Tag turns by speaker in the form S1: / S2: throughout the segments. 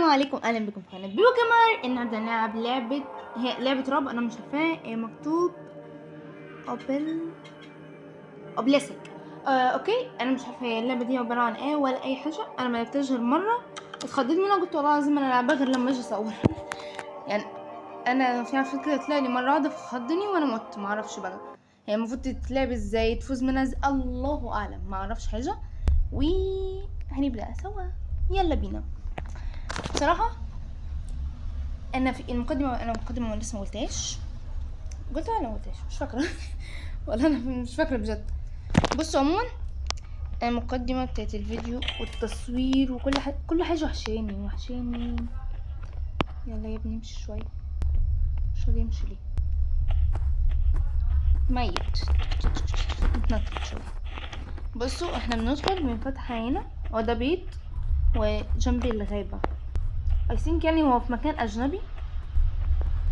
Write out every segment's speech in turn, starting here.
S1: السلام عليكم، اهلا بكم في قناه بيبو جيمر. النهارده هنلعب هي لعبه رعب. انا مش عارفاه مكتوب اوبليسك. اوكي، انا مش عارفه هي اللعبه دي عباره عن ايه ولا اي حاجه. انا ما لعبتهاش غير مره، اتخضيت منها، قلت والله لازم انا العبها غير لما اجي اصور. يعني انا في عفوا كده طلع لي مره واحده فخضني وانا مت، ما اعرفش بقى هي المفروض تتلعب ازاي، تفوز منها الله اعلم، ما اعرفش حاجه. هنبدا سوا، يلا بينا. بصراحه انا في المقدمه لسه ما قلتهاش، قلتها ولا ما قلتهاش مش فاكره. ولا انا مش فاكره بجد. بصوا عموما المقدمه بتاعت الفيديو والتصوير وكل حاجه، كل حاجه وحشاني. يلا يا ابني امشي شويه، مش راضي يمشي ليه؟ ميت متنطط شويه. بصوا احنا بندخل من فتحه هنا، وده بيت وجنبي الغابه. I think يعني هو في مكان اجنبي،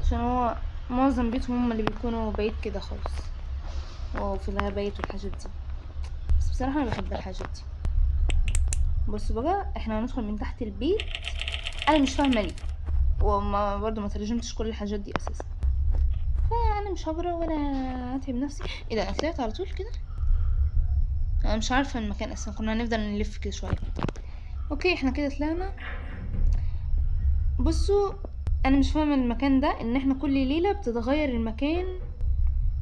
S1: عشان هو معظم بيتهم هم اللي بيكونوا بعيد كده خالص، وفي الغابات والحاجات دي. بس بصراحة انا بحب الحاجات دي. بصوا بقى احنا هندخل من تحت البيت. انا مش فاهمة ليه، وما برضو ما ترجمتش كل الحاجات دي اساسا، فانا مش هقرا ولا هتعب نفسي. ايه ده، انا طلعت على طول كده؟ انا مش عارفة المكان اصلا، كنا هنفضل نلف كده شوية. اوكي احنا كده طلعنا. بصوا انا مش فاهمة المكان ده، ان احنا كل ليلة بتتغير المكان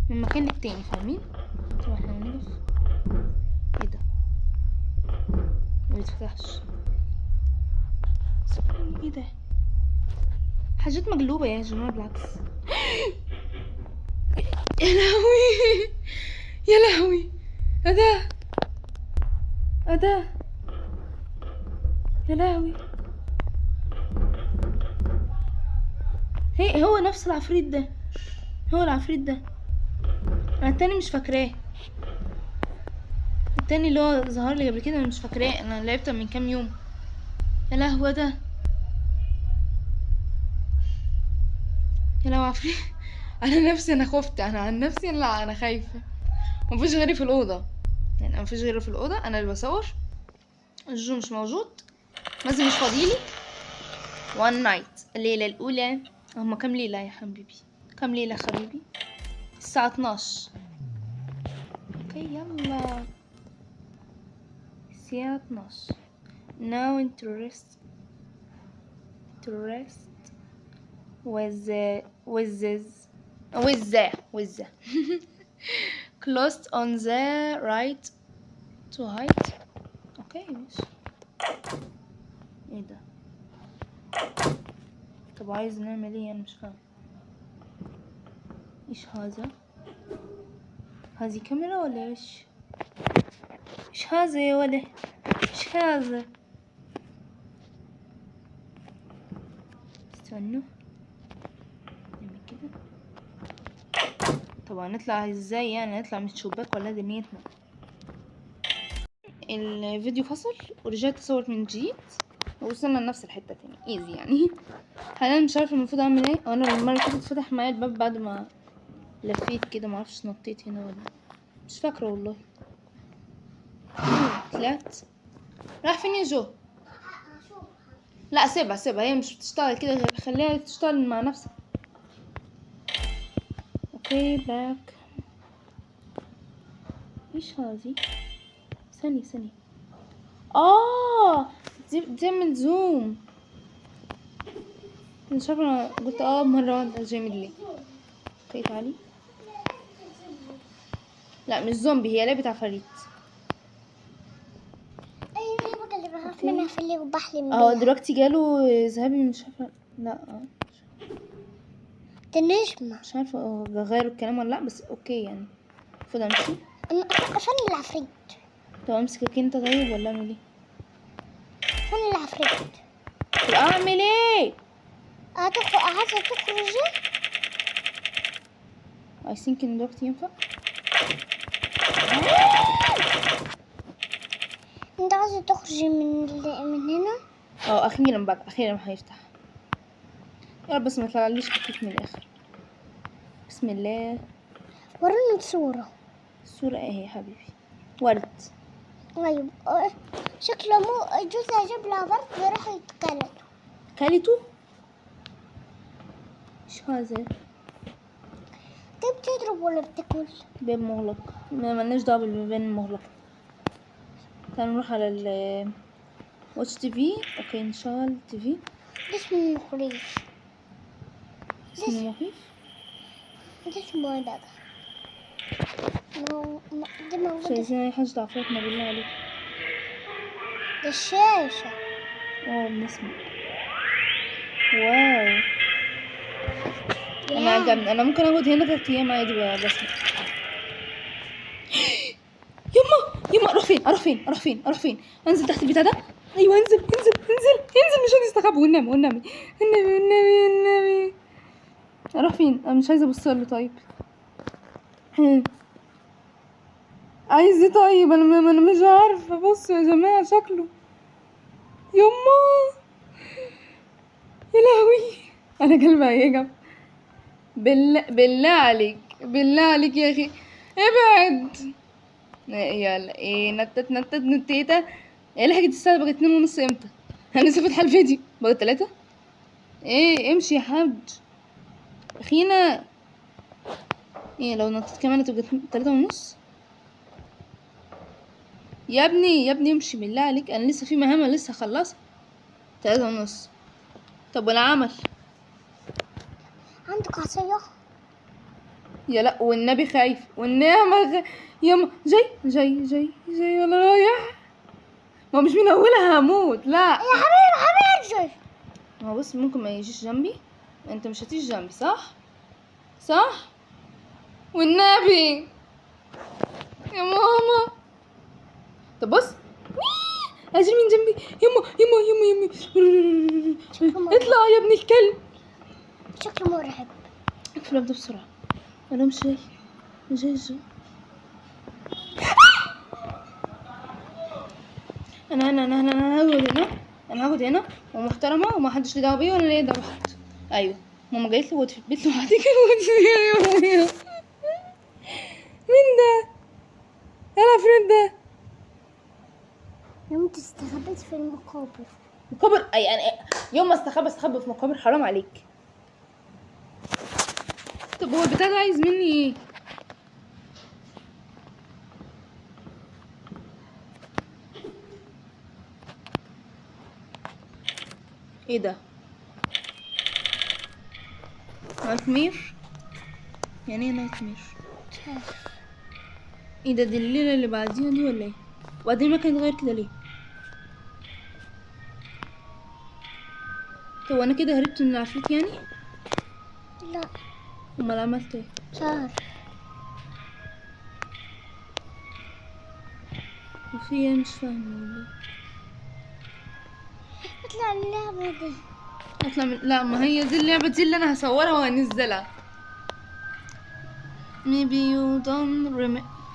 S1: من مكان للتاني، فاهمين؟ طب احنا هنقف. ايه ده، ما بيتفتحش. ايه ده، حاجات مقلوبة يا جماعة بالعكس. يا لهوي يا لهوي، اده يا لهوي. هو نفس العفريت ده، هو العفريت ده. انا التاني مش فاكراه، التاني اللي هو ظهر لي قبل كده انا مش فاكراه، انا لعبته من كام يوم. يا لهوي ده، يا لهوي عفريت. انا نفسي انا خفت، انا عن نفسي لا انا خايفه. مفيش غيري في الاوضه، يعني انا مفيش غيره في الاوضه، انا اللي بصور. الجو مش موجود، مازن مش فاضيلي. وان نايت، الليله الاولى. هما كام ليله يا حبيبي؟ كام ليله حبيبي؟ الساعه 12. اوكي يلا، الساعه 12. now interest with the closed on the right to hide. اوكي ماشي. ايه ده، طب عايز نعمل ايه؟ انا مش فاهم. ايش هذا؟ هذه كاميرا ولا ايش؟ ايش هذا يا ولد؟ ايش هذا؟ استنوا نعمل كده. طبعا نطلع ازاي يعني؟ نطلع من الشباك ولا دنيتنا؟ الفيديو فصل ورجعت اصور من جديد، ووصلنا لنفس الحته تاني ايزي يعني. حاليا مش عارفه المفروض اعمل ايه. وانا المره اللي فاتت فتح معايا الباب بعد ما لفيت كده، معرفش نطيت هنا ولا مش فاكره والله. طلعت، راح فين يا جو؟ لا سيبها هي مش بتشتغل كده، غير خليها تشتغل مع نفسها. اوكي باك. ايش هذه؟ ثانية دي بتعمل زوم. مش عارفه، انا قلت مره واحده جامد ليه. اوكي تعالي. لا مش زومبي، هي لعبه عفاريت.
S2: ايوه بقى اللي بخاف منها في اللي وبحلم بيها.
S1: دلوقتي جاله ذهبي، مش عارفه. لا
S2: ده نجمة.
S1: مش عارفه غيروا الكلام ولا لا، بس اوكي يعني المفروض امشي.
S2: فن العفريت.
S1: طب امسكك انت طيب ولا اعمل ايه؟
S2: فن العفريت.
S1: طب اعمل ايه؟
S2: عايزة تخرجي؟
S1: I think ان دلوقتي ينفع.
S2: انت عايزة تخرجي من هنا؟
S1: اخيرا بقى، اخيرا هيفتح. يا رب بس ما يطلعليش خفيف من الاخر. بسم الله.
S2: وريني الصورة.
S1: الصورة ايه يا حبيبي؟ ورد.
S2: ايوه شكله مو جوزها جاب لها ورد وراحوا يتكلموا.
S1: كلته. ايش هذا؟
S2: انت بتضرب ولا بتاكل؟
S1: باب مغلق، ما ملناش دعوه بالبيبان المغلقه. تعالوا نروح على ال واتش تي في. اوكي نشغل تي في.
S2: ده اسمه مخرج.
S1: اسمه مخيف.
S2: ده اسمه ايه بقى؟ ده
S1: مش
S2: موجود.
S1: عايزين اي حاجه تعرفنا بالله عليك.
S2: ده الشاشة.
S1: بنسمع. واو انا
S2: ياه.
S1: عجبني. انا ممكن اقعد هنا 3 ايام عادي بسمع. يما اروح فين اروح فين اروح فين اروح فين؟ انزل تحت البتاع ده. ايوه انزل انزل انزل انزل، مش هنستخبى والنبي والنبي النبي النبي النبي. اروح فين؟ انا مش عايزه ابص له. طيب عايز ايه؟ طيب انا مش عارفه. بصوا يا جماعه شكله. يما يا لهوي انا قلبي هيجب. بالله عليك بالله عليك يا اخي ابعد. يلا ايه نتت نتيته. ايه لحقت الساعه بقت 2:30 امتى؟ انا لسه فاتحه الفيديو بقت 3. ايه امشي يا حاج اخينا. ايه لو نطيت كمان تبقى 3:30. يا ابني يا ابني امشي بالله عليك. انا لسه في مهمه لسه هخلصها. 3:30. طب والعمل؟
S2: عندك عصاية؟
S1: يا لا والنبي خايف والنعمة ياما جاي ولا رايح. ما مش من اولها هموت. لا
S2: يا حبيبي ارجع.
S1: ما بص ممكن ما يجيش جنبي. انت مش هتيجي جنبي صح صح والنبي يا ماما. طب بص اجري من جنبي. يما اطلع يا ابن الكلب.
S2: شكله مرعب.
S1: اقفل الباب ده بسرعة. انا مش جاي انا هقعد هنا ومحترمه وما حدش له دعوه بيا ولا ليا دعوه بحد. ايوه ماما قالت لي اقعد في البيت لوحدك. مين ده؟ انا فريد ده.
S2: يوم استخبيت في المقابر.
S1: مقابر يعني يوم ما استخبى في مقابر. حرام عليك. طب هو البتاع ده عايز مني ايه؟ ايه ده؟ نايتمير؟ يعني ايه نايتمير؟ ايه ده؟ دي الليلة اللي بعديها دي ولا ايه؟ وبعدين ما كانت غير كده ليه؟ طب انا كده هربت من العفريت يعني؟
S2: لا
S1: امال عملت ايه؟
S2: شهر.
S1: وفي ايه؟ مش فاهمه والله.
S2: اطلع اللعبة دي.
S1: اطلع من... لا ما هي دي اللعبة دي اللي انا هصورها وهنزلها. maybe you don't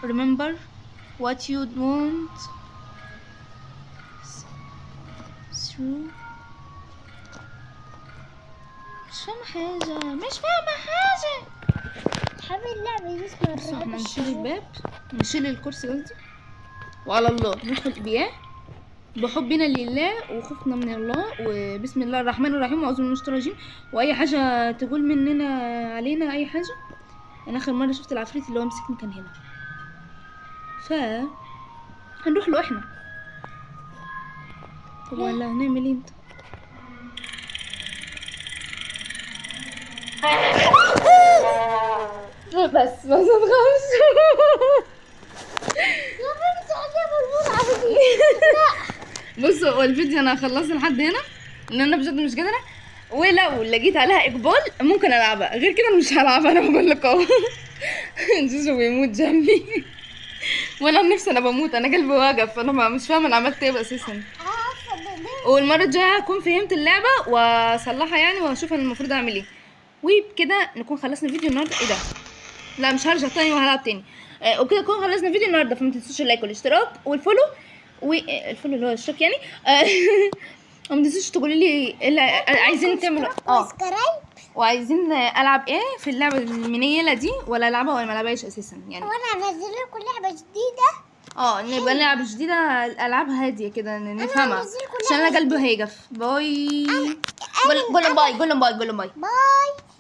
S1: remember what you want through. مش فاهمة حاجة.
S2: حبيبي اللعبة دي اسمها
S1: بس احنا
S2: الرهاب
S1: نشيل
S2: الشديد.
S1: الباب نشيل الكرسي قصدي وعلى الله ندخل بياه بحبنا لله وخوفنا من الله وبسم الله الرحمن الرحيم واعوذ بالله من الشيطان الرجيم. واي حاجه تقول مننا علينا اي حاجه. انا اخر مره شفت العفريت اللي هو مسكني كان هنا. هنروح له احنا. طب ولا هنعمل ايه انت؟ بس ما تخافش.
S2: يا بنتي عجبة المتعة دي.
S1: بصوا هو الفيديو انا هخلصه لحد هنا لان انا بجد مش قادره. ولو لقيت عليها اقبال ممكن العبها غير كده مش هلعبها. انا بقول لك اهو. جوجو بيموت جنبي وانا نفسي انا بموت. انا قلبي واقف. انا مش فاهمه انا عملت ايه اساسا. والمره الجايه هكون فهمت اللعبه واصلحها يعني واشوف انا المفروض اعمل ايه. وبكده نكون خلصنا الفيديو النهارده. ايه ده؟ لا مش هرجع تاني وهلعب تاني. وكده نكون خلصنا الفيديو النهارده. فما تنسوش اللايك والاشتراك والفولو والفولو اللي هو الاشتراك يعني. وما تنسوش تقولوا لي اللي عايزين تعملوا وعايزين العب ايه في اللعبه المنيله دي ولا العبها ولا ما العبهاش اساسا يعني.
S2: وانا هنزل لكم لعبة جديدة.
S1: نبقى نلعب جديده. العاب هاديه كده نفهمها عشان انا قلبي هيقف. باي. قول لهم باي، قول لهم باي، قول لهم باي.
S2: باي.